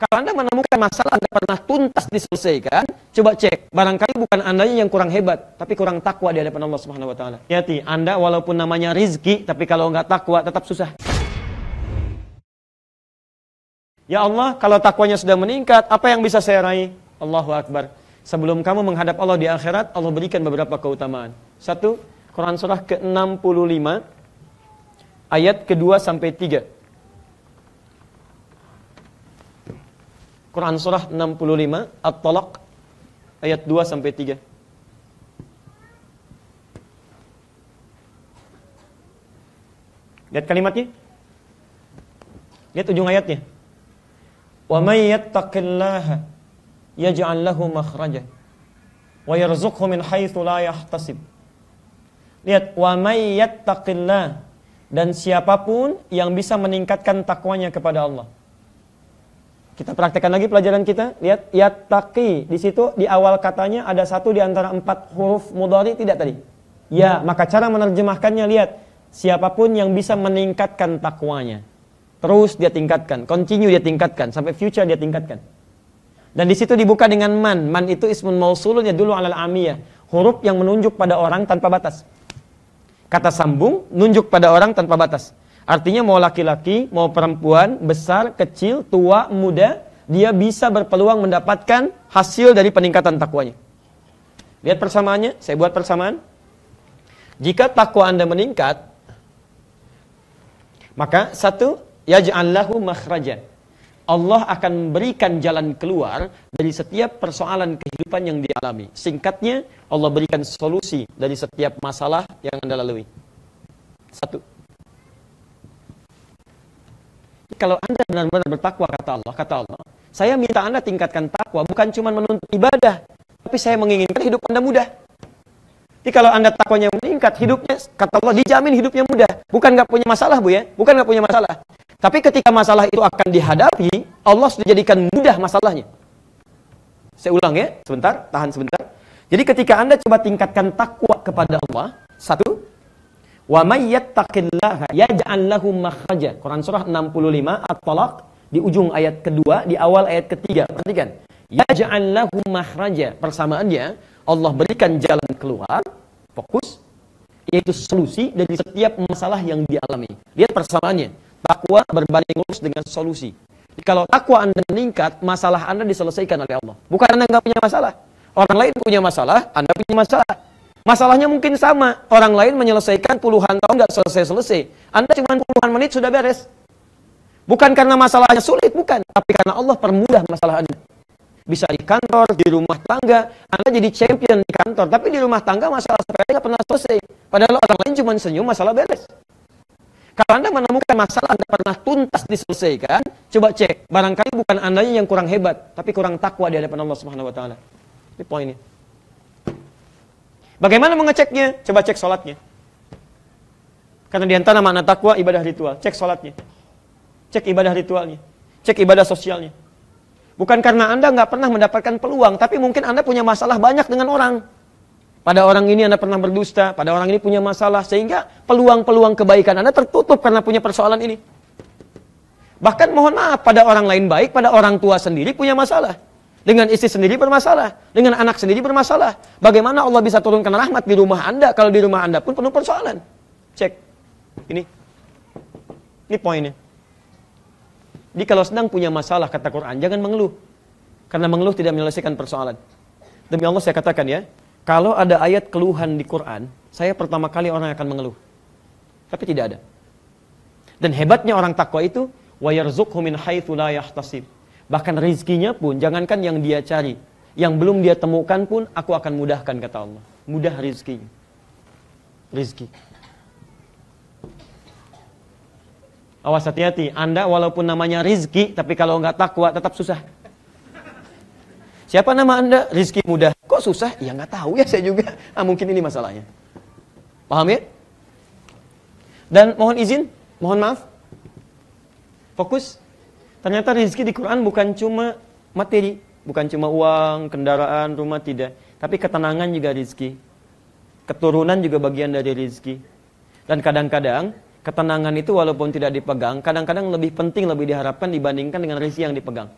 Kalau Anda menemukan masalah Anda pernah tuntas diselesaikan, coba cek. Barangkali bukan Andanya yang kurang hebat, tapi kurang takwa di hadapan Allah Subhanahu wa taala. Hati-hati, Anda walaupun namanya rizki, tapi kalau nggak takwa tetap susah. Ya Allah, kalau takwanya sudah meningkat, apa yang bisa saya raih? Allahu Akbar. Sebelum kamu menghadap Allah di akhirat, Allah berikan beberapa keutamaan. Satu, Quran surah ke-65, ayat ke-2 sampai 3. Quran surah 65, At-Talaq, ayat 2 sampai 3. Lihat kalimatnya. Lihat ujung ayatnya. Wa may yattaqillaha yaj'al lahu makhraja wa yarzuqhu min haitsu la yahtasib. Lihat, wa may yattaqillah, dan siapapun yang bisa meningkatkan takwanya kepada Allah. Kita praktekkan lagi pelajaran kita. Lihat, yattaqi. Di situ di awal katanya ada satu di antara 4 huruf mudhari, tidak tadi? Ya, maka cara menerjemahkannya, lihat. Siapapun yang bisa meningkatkan takwanya. Terus dia tingkatkan, continue dia tingkatkan, sampai future dia tingkatkan. Dan di situ dibuka dengan man. Man itu ismun mausulun ya dulu alal amiyah. Huruf yang menunjuk pada orang tanpa batas. Kata sambung, nunjuk pada orang tanpa batas. Artinya mau laki-laki, mau perempuan, besar, kecil, tua, muda, dia bisa berpeluang mendapatkan hasil dari peningkatan takwanya. Lihat persamaannya, saya buat persamaan. Jika takwa Anda meningkat, maka satu, yaj'al lahu makhraja. Allah akan memberikan jalan keluar dari setiap persoalan kehidupan yang dialami. Singkatnya, Allah berikan solusi dari setiap masalah yang Anda lalui. Satu. Kalau Anda benar-benar bertakwa, kata Allah, saya minta Anda tingkatkan takwa, bukan cuma menuntut ibadah, tapi saya menginginkan hidup Anda mudah. Jadi kalau Anda takwanya meningkat, hidupnya, kata Allah, dijamin hidupnya mudah. Bukan nggak punya masalah, Bu ya, bukan nggak punya masalah. Tapi ketika masalah itu akan dihadapi, Allah sudah jadikan mudah masalahnya. Saya ulang ya, sebentar, tahan sebentar. Jadi ketika Anda coba tingkatkan takwa kepada Allah, satu, wa may yattaqillaha yaj'al lahu makhraja. Quran surah 65 At-Talaq di ujung ayat kedua, di awal ayat ketiga. Perhatikan. Yaj'al lahu makhraja. Persamaannya, Allah berikan jalan keluar, fokus, yaitu solusi dari setiap masalah yang dialami. Lihat persamaannya. Takwa berbanding lurus dengan solusi. Jadi kalau takwa Anda meningkat, masalah Anda diselesaikan oleh Allah. Bukan Anda nggak punya masalah. Orang lain punya masalah, Anda punya masalah. Masalahnya mungkin sama. Orang lain menyelesaikan puluhan tahun nggak selesai-selesai. Anda cuma puluhan menit sudah beres. Bukan karena masalahnya sulit, bukan. Tapi karena Allah permudah masalah Anda. Bisa di kantor, di rumah tangga. Anda jadi champion di kantor. Tapi di rumah tangga masalah sepele nggak pernah selesai. Padahal orang lain cuma senyum, masalah beres. Kalau Anda menemukan masalah Anda pernah tuntas diselesaikan, coba cek. Barangkali bukan Andanya yang kurang hebat, tapi kurang takwa di hadapan Allah Subhanahu wa taala. Ini poinnya. Bagaimana mengeceknya? Coba cek sholatnya. Karena di antara makna takwa ibadah ritual. Cek sholatnya. Cek ibadah ritualnya. Cek ibadah sosialnya. Bukan karena Anda nggak pernah mendapatkan peluang, tapi mungkin Anda punya masalah banyak dengan orang. Pada orang ini Anda pernah berdusta, pada orang ini punya masalah, sehingga peluang-peluang kebaikan Anda tertutup karena punya persoalan ini. Bahkan mohon maaf, pada orang lain baik, pada orang tua sendiri punya masalah. Dengan istri sendiri bermasalah, dengan anak sendiri bermasalah. Bagaimana Allah bisa turunkan rahmat di rumah Anda, kalau di rumah Anda pun penuh persoalan? Cek. Ini poinnya. Jadi kalau sedang punya masalah, kata Quran, jangan mengeluh. Karena mengeluh tidak menyelesaikan persoalan. Demi Allah saya katakan ya, kalau ada ayat keluhan di Quran, saya pertama kali orang yang akan mengeluh. Tapi tidak ada. Dan hebatnya orang takwa itu, wa yarzuqhu min haitsu la yahtasib. Bahkan rizkinya pun, jangankan yang dia cari, yang belum dia temukan pun, aku akan mudahkan, kata Allah. Mudah rizkinya. Rizki. Awas, hati-hati. Anda walaupun namanya rizki, tapi kalau nggak takwa tetap susah. Siapa nama Anda? Rizki mudah. Kok susah? Ya nggak tahu ya saya juga. Mungkin ini masalahnya. Paham ya? Dan mohon izin, mohon maaf. Fokus. Ternyata rizki di Quran bukan cuma materi. Bukan cuma uang, kendaraan, rumah, tidak. Tapi ketenangan juga rizki. Keturunan juga bagian dari rizki. Dan kadang-kadang, ketenangan itu walaupun tidak dipegang, kadang-kadang lebih penting, lebih diharapkan dibandingkan dengan rizki yang dipegang.